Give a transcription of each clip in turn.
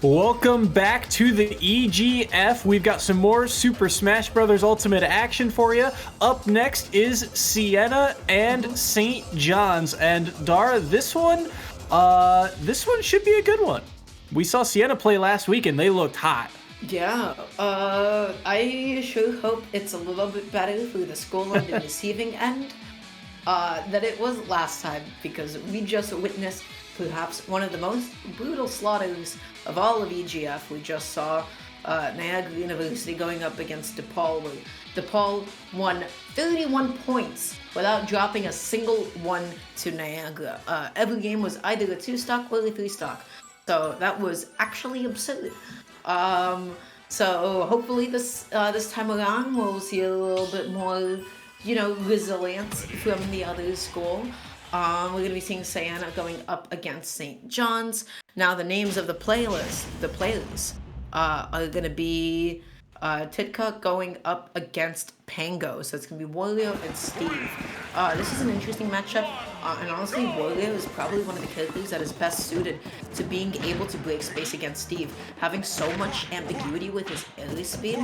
Welcome back to the EGF. We've got some more Super Smash Bros. Ultimate action for you. Up next is Siena and St. John's. And Dara, this one should be a good one. We saw Siena play last week and they looked hot. Yeah, I sure hope it's a little bit better for the school on the receiving end than it was last time, because we just witnessed perhaps one of the most brutal slaughters of all of EGF. We just saw Niagara University going up against DePaul, where DePaul won 31 points without dropping a single one to Niagara. Every game was either a 2-stock or a 3-stock, so that was actually absurd. So hopefully this time around we'll see a little bit more, resilience from the other school. We're going to be seeing Siena going up against St. John's. Now the names of the players are going to be thitkho going up against Pango. So it's going to be Wario and Steve. This is an interesting matchup. And honestly, Wario is probably one of the characters that is best suited to being able to break space against Steve. Having so much ambiguity with his air speed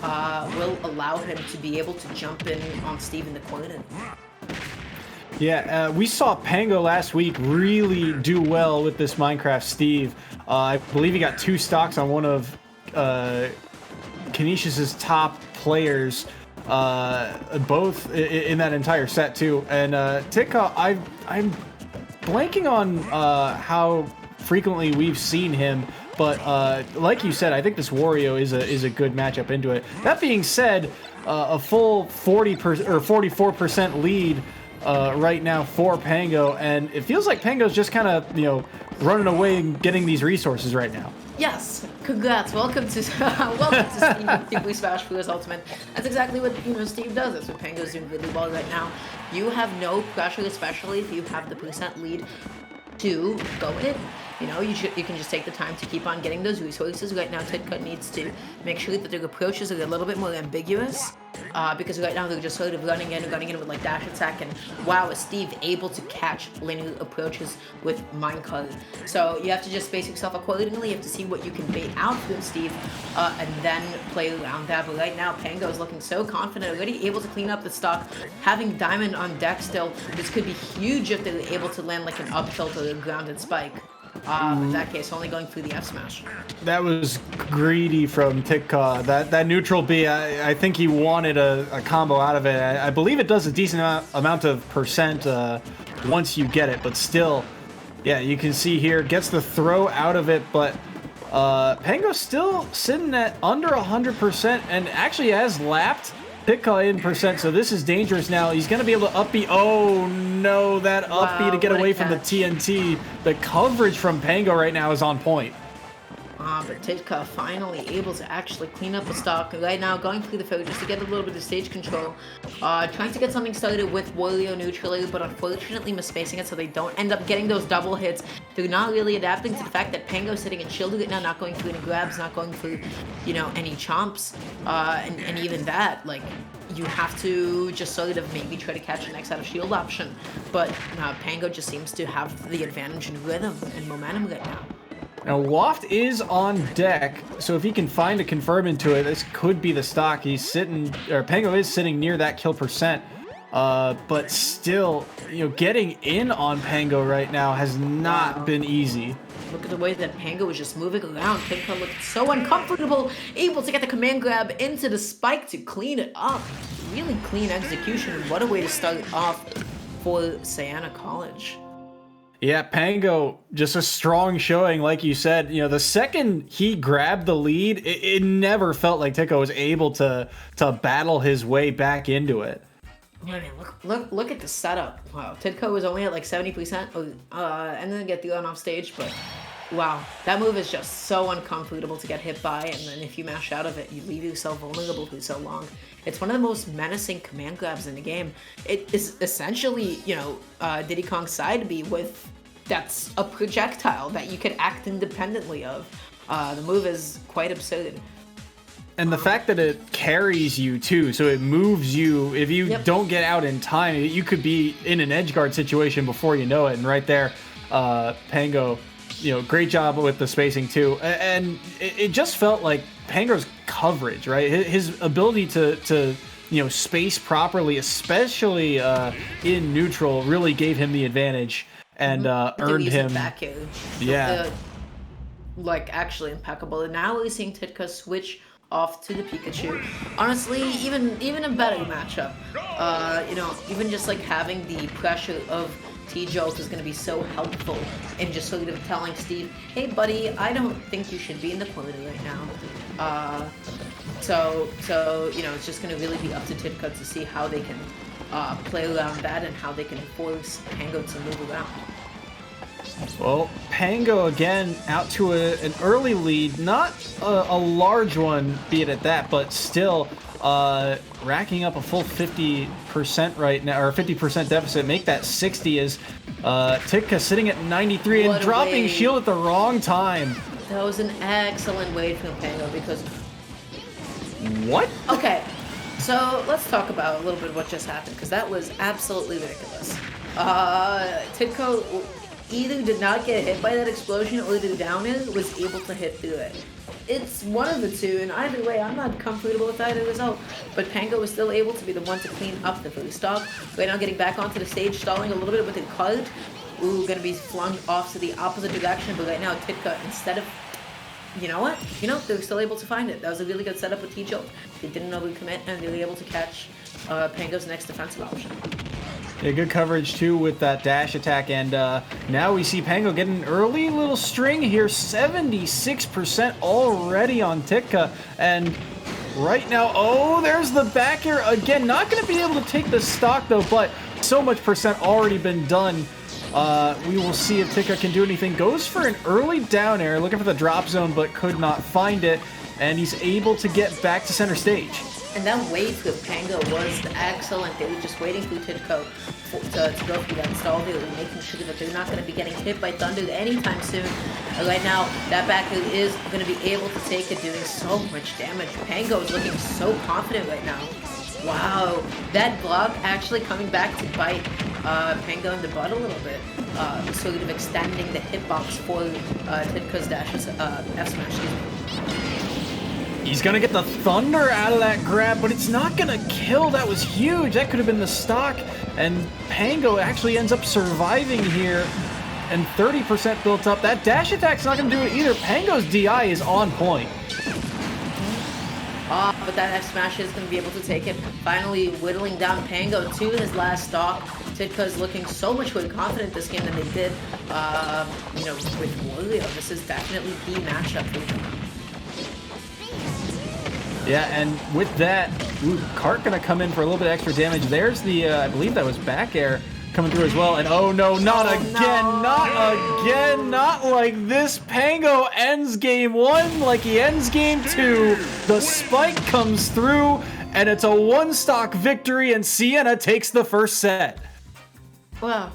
will allow him to be able to jump in on Steve in the corner. Yeah, we saw Pango last week really do well with this Minecraft Steve. I believe he got 2 stocks on one of Canisius's top players, both in that entire set too. And thitkho, I'm blanking on how frequently we've seen him, but like you said, I think this Wario is a good matchup into it. That being said, a full 40% or 44% lead right now for Pango, and it feels like Pango's just kind of running away and getting these resources right now. Yes, congrats. Welcome to Steve with Smash Bros. Ultimate. That's exactly what Steve does. That's what Pango's doing really well right now. You have no pressure, especially if you have the percent lead, to go in. You can just take the time to keep on getting those resources. Right now, thitkho needs to make sure that their approaches are a little bit more ambiguous, because right now they're just sort of running in with like dash attack, and wow, is Steve able to catch linear approaches with minecart. So you have to just space yourself accordingly. You have to see what you can bait out from Steve, and then play around that. But right now, Pango is looking so confident, already able to clean up the stock, having Diamond on deck still. This could be huge if they're able to land like an up tilt or a grounded spike. In that case, only going through the F smash. That was greedy from thitkho. That neutral B, I think he wanted a combo out of it. I believe it does a decent amount of percent once you get it, but still, yeah, you can see here, gets the throw out of it, but Pango's still sitting at under 100% and actually has lapped thitkho in percent, so this is dangerous now. He's going to be able to up B. Oh no, that up B to get away from the TNT. The coverage from Pango right now is on point. But thitkho finally able to actually clean up the stock. Right now, going through the field just to get a little bit of stage control. Trying to get something started with Wario neutrally, but unfortunately misspacing it so they don't end up getting those double hits. They're not really adapting to the fact that Pango's sitting in shield right now, not going through any grabs, not going through, any chomps. And even that, like, you have to just sort of maybe try to catch the next out of shield option. But Pango just seems to have the advantage in rhythm and momentum right now. Now, Waft is on deck, so if he can find a confirm into it, this could be the stock. Pango is sitting near that kill percent, but still, getting in on Pango right now has not been easy. Look at the way that Pango was just moving around. thitkho looked so uncomfortable, able to get the command grab into the spike to clean it up. Really clean execution, and what a way to start it off for Siena College. Yeah, Pango, just a strong showing, like you said. The second he grabbed the lead, it never felt like thitkho was able to battle his way back into it. Man, look at the setup. Wow, thitkho was only at like 70%, and then get thrown off stage, but wow, that move is just so uncomfortable to get hit by, and then if you mash out of it, you leave yourself vulnerable for so long. It's one of the most menacing command grabs in the game. It is essentially, Diddy Kong's side B that's a projectile that you could act independently of. The move is quite absurd. And the fact that it carries you too, so it moves you. If you don't get out in time, you could be in an edge guard situation before you know it. And right there, Pango great job with the spacing too. And it just felt like Pango's coverage, right? His ability to space properly, especially in neutral, really gave him the advantage and earned him. Back air. Yeah. Actually impeccable. And now we're seeing thitkho switch off to the Pikachu. Honestly, even a better matchup. Even just like having the pressure of T-Jolt is going to be so helpful in just sort of telling Steve, hey buddy, I don't think you should be in the corner right now. So it's just going to really be up to thitkho to see how they can play around that and how they can force Pango to move around. Well, Pango again out to an early lead, not a large one, be it at that, but still racking up a full 50% right now, or 50% deficit. Make that 60 as thitkho sitting at 93 and dropping shield at the wrong time. That was an excellent wade from Pango because... What? Okay, so let's talk about a little bit of what just happened because that was absolutely ridiculous. thitkho either did not get hit by that explosion or the down air was able to hit through it. It's one of the two, and either way, I'm not comfortable with either result. But Pango was still able to be the one to clean up the first stock. Right now getting back onto the stage, stalling a little bit with the cart. Ooh, gonna be flung off to the opposite direction, but right now thitkho, instead of... You know what? They were still able to find it. That was a really good setup with T-Jolt. They didn't overcommit, and they were able to catch Pango's next defensive option. Yeah, good coverage too with that dash attack, and now we see Pango get an early little string here, 76% already on thitkho, and right now, oh, there's the back air again. Not going to be able to take the stock though, but so much percent already been done. We will see if thitkho can do anything. Goes for an early down air, looking for the drop zone, but could not find it, and he's able to get back to center stage. And that wave with Pango was excellent. They were just waiting for thitkho to go through that stall. They were making sure that they're not going to be getting hit by Thunder anytime soon. Right now, that back air is going to be able to take it, doing so much damage. Pango is looking so confident right now. Wow, that block actually coming back to bite Pango in the butt a little bit. Sort of extending the hitbox for thitkho's dashes, F-smash, excuse me. He's going to get the Thunder out of that grab, but it's not going to kill. That was huge. That could have been the stock. And Pango actually ends up surviving here. And 30% built up. That dash attack's not going to do it either. Pango's DI is on point. But that F-smash is going to be able to take it. Finally whittling down Pango to his last stock. thitkho's looking so much more confident this game than they did, with Wario. This is definitely the matchup for them. Yeah, and with that, Cart gonna come in for a little bit extra damage. There's the, I believe that was back air coming through as well. And oh no, not again, not like this. Pango ends game 1 like he ends game 2. The spike comes through, and it's a 1-stock victory, and Siena takes the first set. Well,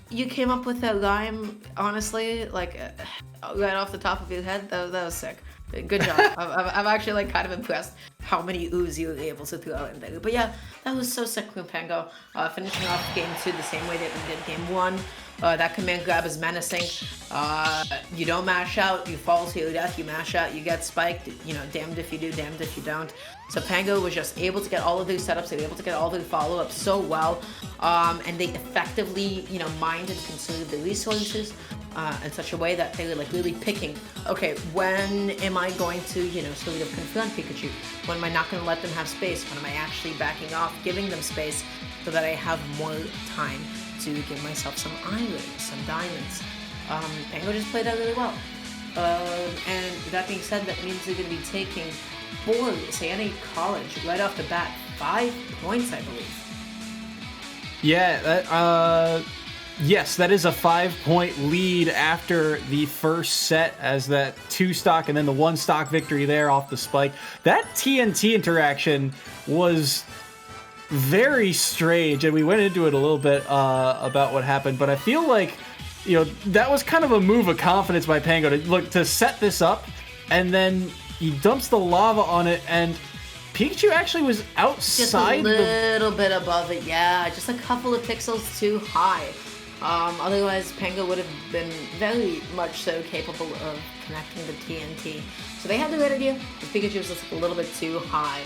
you came up with that rhyme, honestly, like right off the top of your head. That was sick. Good job. I'm actually kind of impressed how many oohs you were able to throw in there. But yeah, that was so sick from Pango. Finishing off game 2 the same way that we did game 1. That command grab is menacing. You don't mash out, you fall to your death. You mash out, you get spiked. Damned if you do, damned if you don't. So Pango was just able to get all of these setups. They were able to get all of the follow-ups so well. And they effectively, mined and consumed the resources in such a way that they were like really picking, okay, when am I going to, sort of confront Pikachu? When am I not going to let them have space? When am I actually backing off, giving them space so that I have more time to give myself some islands, some diamonds? Pango just played that really well. And that being said, that means they're going to be taking for Siena College right off the bat, 5 points, I believe. Yeah, yes, that is a 5-point lead after the first set, as that 2-stock and then the 1-stock victory there off the spike. That TNT interaction was very strange, and we went into it a little bit about what happened, but I feel like that was kind of a move of confidence by Pango to set this up, and then he dumps the lava on it, and Pikachu actually was outside. Just a little bit above it, yeah. Just a couple of pixels too high. Otherwise, Pango would have been very much so capable of connecting the TNT. So they had the right idea. The Pikachu was just a little bit too high.